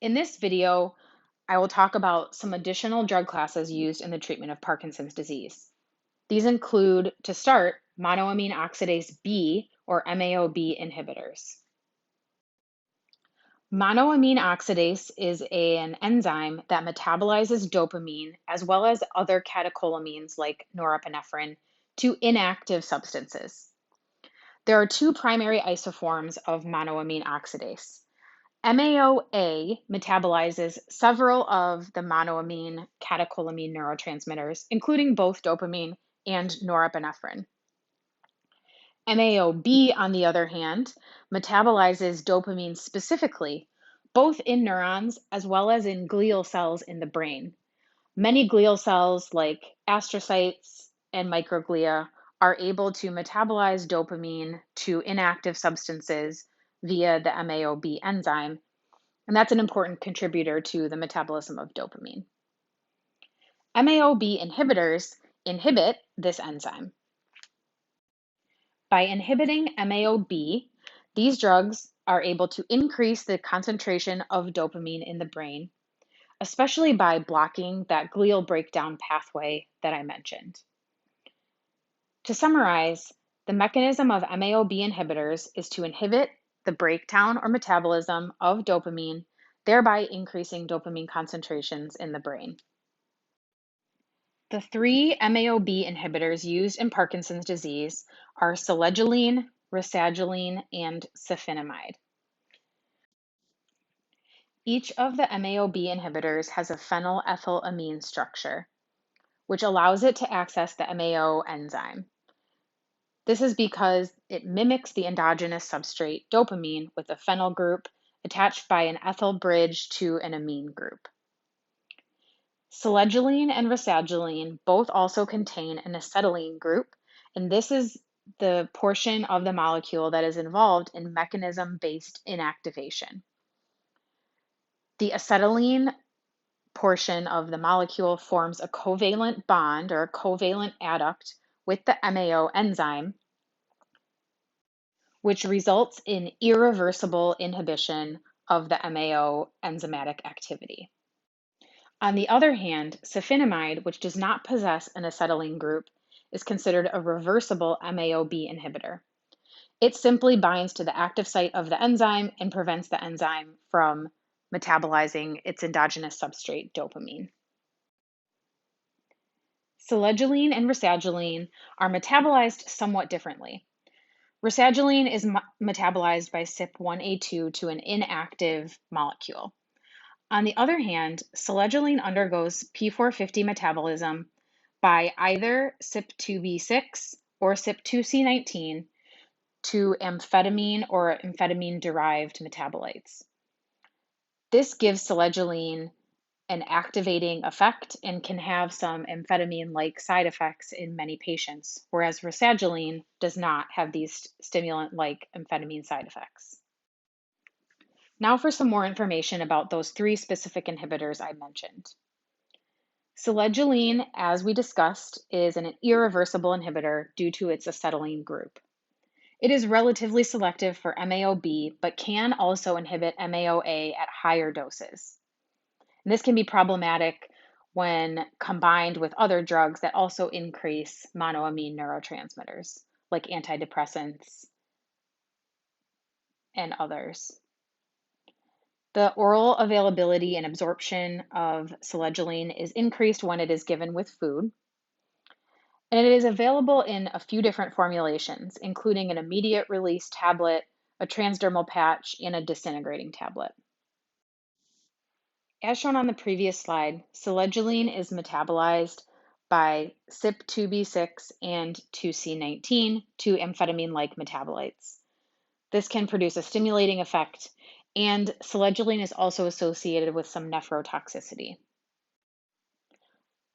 In this video, I will talk about some additional drug classes used in the treatment of Parkinson's disease. These include, to start, monoamine oxidase B or MAOB inhibitors. Monoamine oxidase is an enzyme that metabolizes dopamine as well as other catecholamines like norepinephrine to inactive substances. There are two primary isoforms of monoamine oxidase. MAOA metabolizes several of the monoamine catecholamine neurotransmitters, including both dopamine and norepinephrine. MAOB, on the other hand, metabolizes dopamine specifically, both in neurons as well as in glial cells in the brain. Many glial cells, like astrocytes and microglia, are able to metabolize dopamine to inactive substances via the MAOB enzyme, and that's an important contributor to the metabolism of dopamine. MAOB inhibitors inhibit this enzyme. By inhibiting MAOB, these drugs are able to increase the concentration of dopamine in the brain, especially by blocking that glial breakdown pathway that I mentioned. To summarize, the mechanism of MAOB inhibitors is to inhibit the breakdown or metabolism of dopamine, thereby increasing dopamine concentrations in the brain. The three MAOB inhibitors used in Parkinson's disease are selegiline, rasagiline, and safinamide. Each of the MAOB inhibitors has a phenylethylamine structure, which allows it to access the MAO enzyme. This is because it mimics the endogenous substrate dopamine with a phenyl group attached by an ethyl bridge to an amine group. Selegiline and rasagiline both also contain an acetylene group, and this is the portion of the molecule that is involved in mechanism-based inactivation. The acetylene portion of the molecule forms a covalent bond or a covalent adduct with the MAO enzyme, which results in irreversible inhibition of the MAO enzymatic activity. On the other hand, safinamide, which does not possess an acetylene group, is considered a reversible MAOB inhibitor. It simply binds to the active site of the enzyme and prevents the enzyme from metabolizing its endogenous substrate, dopamine. Selegiline and rasagiline are metabolized somewhat differently. Rasagiline is metabolized by CYP1A2 to an inactive molecule. On the other hand, selegiline undergoes P450 metabolism by either CYP2B6 or CYP2C19 to amphetamine or amphetamine-derived metabolites. This gives selegiline an activating effect and can have some amphetamine-like side effects in many patients, whereas rasagiline does not have these stimulant-like amphetamine side effects. Now for some more information about those three specific inhibitors I mentioned. Selegiline, as we discussed, is an irreversible inhibitor due to its acetylene group. It is relatively selective for MAOB, but can also inhibit MAOA at higher doses. And this can be problematic when combined with other drugs that also increase monoamine neurotransmitters, like antidepressants and others. The oral availability and absorption of selegiline is increased when it is given with food. And it is available in a few different formulations, including an immediate release tablet, a transdermal patch, and a disintegrating tablet. As shown on the previous slide, selegiline is metabolized by CYP2B6 and 2C19 to amphetamine-like metabolites. This can produce a stimulating effect, and selegiline is also associated with some nephrotoxicity.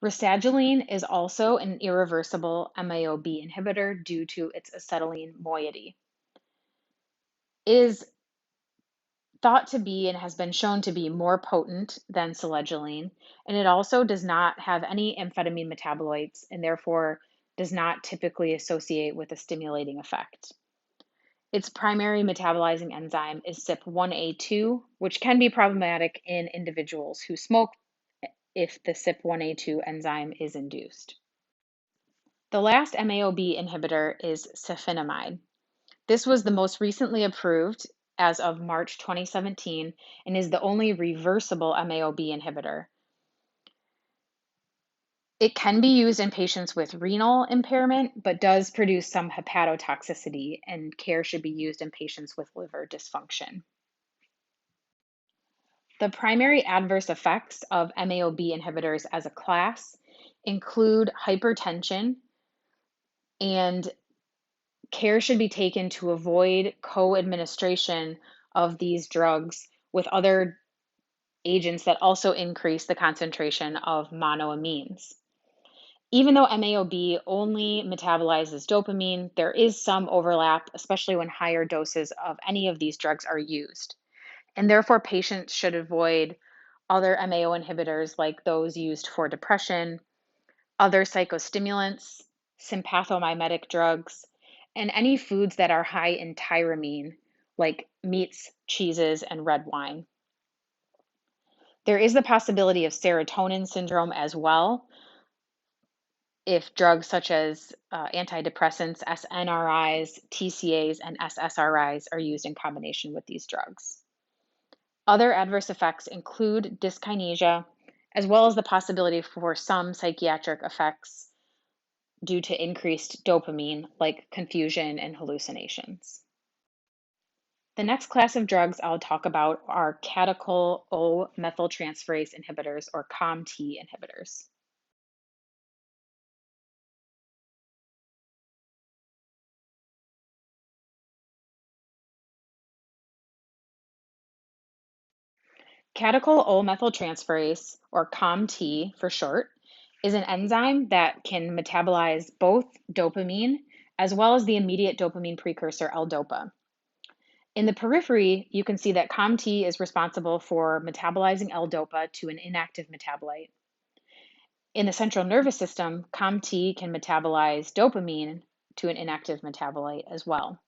Rasagiline is also an irreversible MAOB inhibitor due to its acetylene moiety. It is thought to be and has been shown to be more potent than selegiline, and it also does not have any amphetamine metabolites and therefore does not typically associate with a stimulating effect. Its primary metabolizing enzyme is CYP1A2, which can be problematic in individuals who smoke if the CYP1A2 enzyme is induced. The last MAOB inhibitor is safinamide. This was the most recently approved as of March 2017 and is the only reversible MAOB inhibitor. It can be used in patients with renal impairment, but does produce some hepatotoxicity, and care should be used in patients with liver dysfunction. The primary adverse effects of MAOB inhibitors as a class include hypertension, and care should be taken to avoid co-administration of these drugs with other agents that also increase the concentration of monoamines. Even though MAOB only metabolizes dopamine, there is some overlap, especially when higher doses of any of these drugs are used. And therefore, patients should avoid other MAO inhibitors like those used for depression, other psychostimulants, sympathomimetic drugs, and any foods that are high in tyramine, like meats, cheeses, and red wine. There is the possibility of serotonin syndrome as well if drugs such as antidepressants, SNRIs, TCAs, and SSRIs are used in combination with these drugs. Other adverse effects include dyskinesia, as well as the possibility for some psychiatric effects due to increased dopamine, like confusion and hallucinations. The next class of drugs I'll talk about are catechol O-methyltransferase inhibitors, or ComT inhibitors. Catechol O-methyltransferase, or ComT for short, is an enzyme that can metabolize both dopamine as well as the immediate dopamine precursor L-DOPA. In the periphery, you can see that ComT is responsible for metabolizing L-DOPA to an inactive metabolite. In the central nervous system, ComT can metabolize dopamine to an inactive metabolite as well.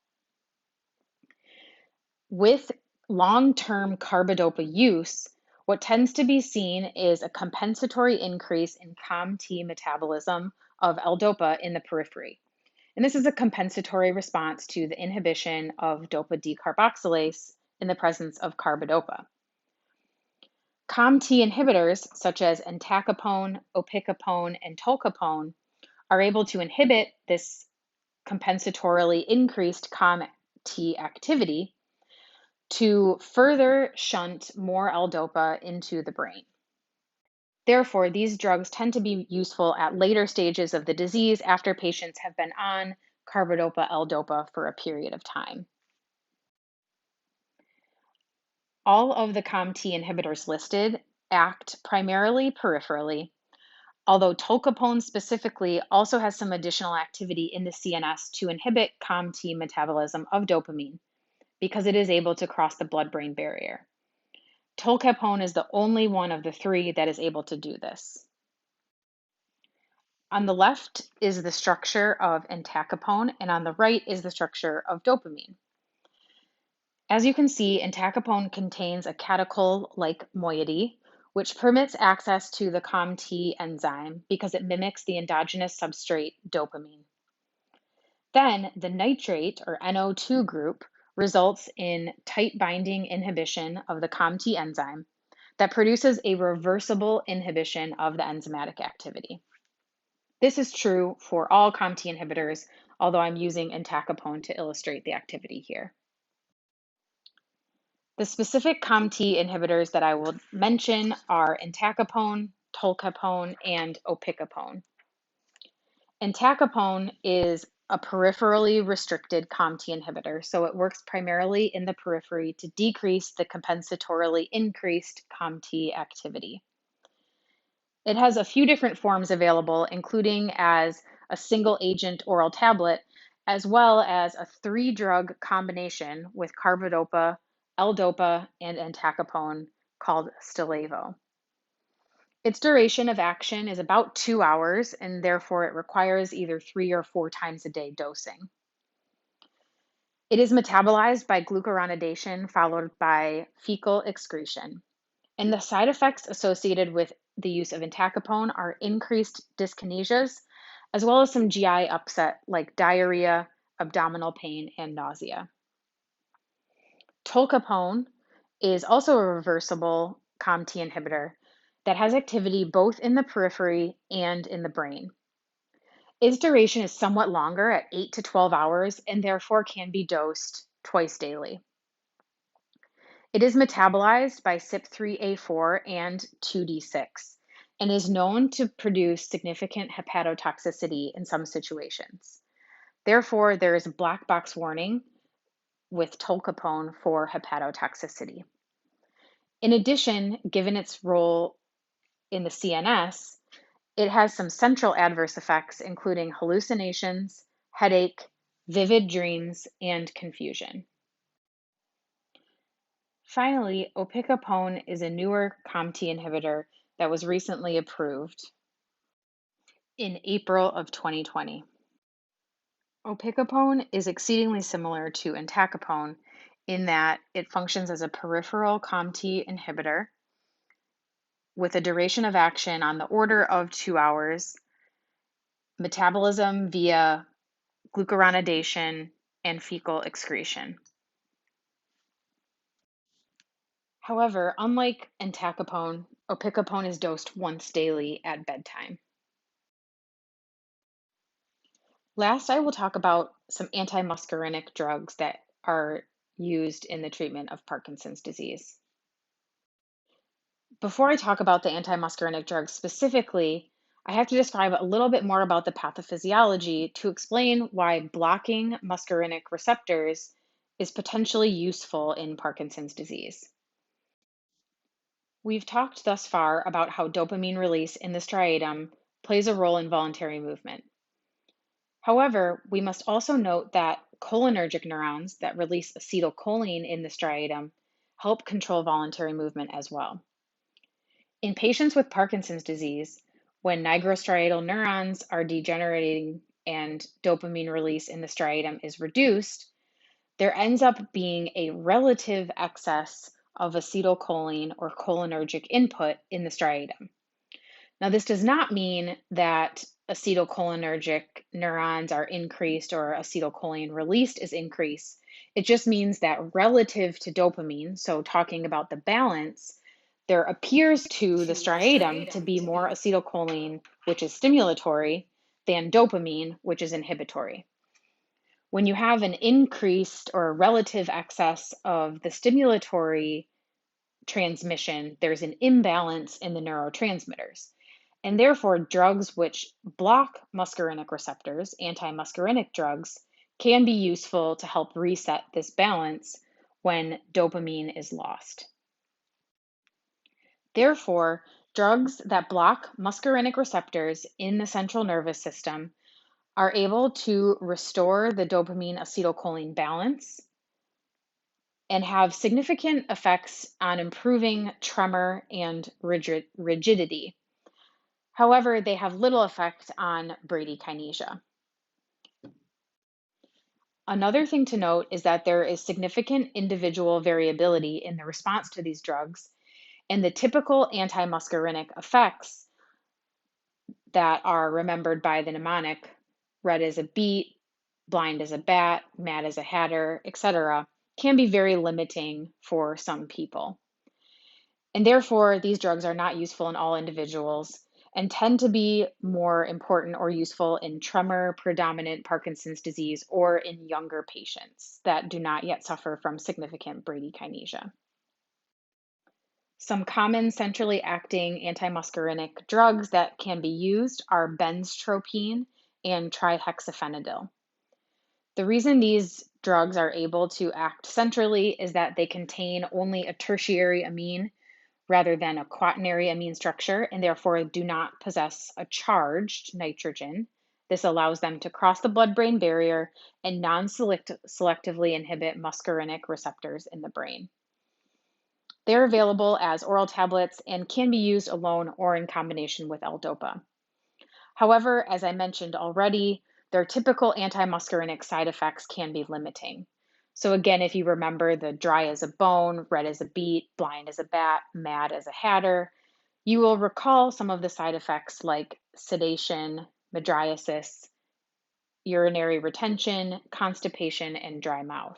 With long-term carbidopa use, what tends to be seen is a compensatory increase in ComT metabolism of L-DOPA in the periphery. And this is a compensatory response to the inhibition of dopa decarboxylase in the presence of carbidopa. ComT inhibitors, such as entacapone, opicapone, and tolcapone, are able to inhibit this compensatorily increased ComT activity to further shunt more L-DOPA into the brain. Therefore, these drugs tend to be useful at later stages of the disease after patients have been on carbidopa L-DOPA for a period of time. All of the ComT inhibitors listed act primarily peripherally, although tolcapone specifically also has some additional activity in the CNS to inhibit ComT metabolism of dopamine because it is able to cross the blood-brain barrier. Tolcapone is the only one of the three that is able to do this. On the left is the structure of entacapone, and on the right is the structure of dopamine. As you can see, entacapone contains a catechol-like moiety, which permits access to the ComT enzyme because it mimics the endogenous substrate dopamine. Then the nitrate, or NO2 group, results in tight binding inhibition of the ComT enzyme that produces a reversible inhibition of the enzymatic activity. This is true for all ComT inhibitors, although I'm using entacapone to illustrate the activity here. The specific ComT inhibitors that I will mention are entacapone, tolcapone, and opicapone. Entacapone is a peripherally restricted ComT inhibitor, so it works primarily in the periphery to decrease the compensatorily increased ComT activity. It has a few different forms available, including as a single agent oral tablet, as well as a 3-drug combination with carbidopa, L-DOPA, and entacapone called Stalevo. Its duration of action is about 2 hours, and therefore it requires either 3 or 4 times a day dosing. It is metabolized by glucuronidation followed by fecal excretion. And the side effects associated with the use of entacapone are increased dyskinesias, as well as some GI upset like diarrhea, abdominal pain, and nausea. Tolcapone is also a reversible ComT inhibitor that has activity both in the periphery and in the brain. Its duration is somewhat longer at 8 to 12 hours and therefore can be dosed twice daily. It is metabolized by CYP3A4 and 2D6 and is known to produce significant hepatotoxicity in some situations. Therefore, there is a black box warning with tolcapone for hepatotoxicity. In addition, given its role in the CNS, it has some central adverse effects, including hallucinations, headache, vivid dreams, and confusion. Finally, opicapone is a newer ComT inhibitor that was recently approved in April of 2020. Opicapone is exceedingly similar to entacapone in that it functions as a peripheral ComT inhibitor with a duration of action on the order of 2 hours, metabolism via glucuronidation and fecal excretion. However, unlike entacapone, opicapone is dosed once daily at bedtime. Last, I will talk about some antimuscarinic drugs that are used in the treatment of Parkinson's disease. Before I talk about the antimuscarinic drugs specifically, I have to describe a little bit more about the pathophysiology to explain why blocking muscarinic receptors is potentially useful in Parkinson's disease. We've talked thus far about how dopamine release in the striatum plays a role in voluntary movement. However, we must also note that cholinergic neurons that release acetylcholine in the striatum help control voluntary movement as well. In patients with Parkinson's disease, when nigrostriatal neurons are degenerating and dopamine release in the striatum is reduced, there ends up being a relative excess of acetylcholine or cholinergic input in the striatum. Now, this does not mean that acetylcholinergic neurons are increased or acetylcholine released is increased. It just means that relative to dopamine, so talking about the balance, there appears to the striatum to be more acetylcholine, which is stimulatory, than dopamine, which is inhibitory. When you have an increased or a relative excess of the stimulatory transmission, there's an imbalance in the neurotransmitters. And therefore, drugs which block muscarinic receptors, antimuscarinic drugs, can be useful to help reset this balance when dopamine is lost. Therefore, drugs that block muscarinic receptors in the central nervous system are able to restore the dopamine acetylcholine balance and have significant effects on improving tremor and rigidity. However, they have little effect on bradykinesia. Another thing to note is that there is significant individual variability in the response to these drugs, and the typical antimuscarinic effects that are remembered by the mnemonic, red as a beet, blind as a bat, mad as a hatter, etc., can be very limiting for some people. And therefore, these drugs are not useful in all individuals and tend to be more important or useful in tremor predominant Parkinson's disease or in younger patients that do not yet suffer from significant bradykinesia. Some common centrally acting antimuscarinic drugs that can be used are benztropine and trihexyphenidyl. The reason these drugs are able to act centrally is that they contain only a tertiary amine rather than a quaternary amine structure and therefore do not possess a charged nitrogen. This allows them to cross the blood-brain barrier and non-selectively inhibit muscarinic receptors in the brain. They're available as oral tablets and can be used alone or in combination with L-DOPA. However, as I mentioned already, their typical antimuscarinic side effects can be limiting. So again, if you remember the dry as a bone, red as a beet, blind as a bat, mad as a hatter, you will recall some of the side effects like sedation, mydriasis, urinary retention, constipation, and dry mouth.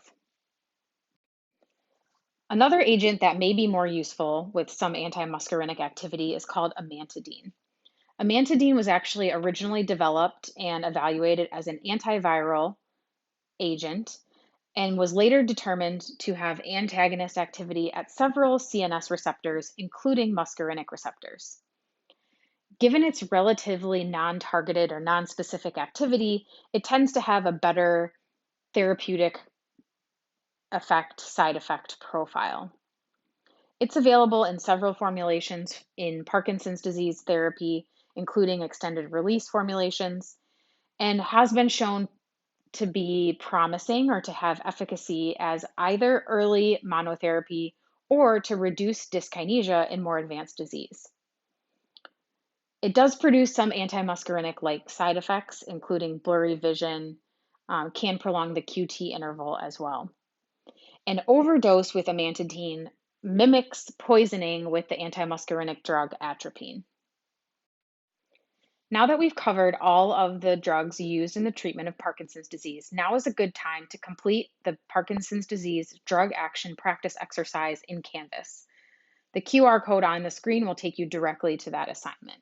Another agent that may be more useful with some antimuscarinic activity is called amantadine. Amantadine was actually originally developed and evaluated as an antiviral agent and was later determined to have antagonist activity at several CNS receptors, including muscarinic receptors. Given its relatively non-targeted or non-specific activity, it tends to have a better therapeutic side effect profile. It's available in several formulations in Parkinson's disease therapy, including extended release formulations, and has been shown to be promising or to have efficacy as either early monotherapy or to reduce dyskinesia in more advanced disease. It does produce some antimuscarinic-like side effects, including blurry vision, can prolong the QT interval as well. An overdose with amantadine mimics poisoning with the antimuscarinic drug atropine. Now that we've covered all of the drugs used in the treatment of Parkinson's disease, now is a good time to complete the Parkinson's disease drug action practice exercise in Canvas. The QR code on the screen will take you directly to that assignment.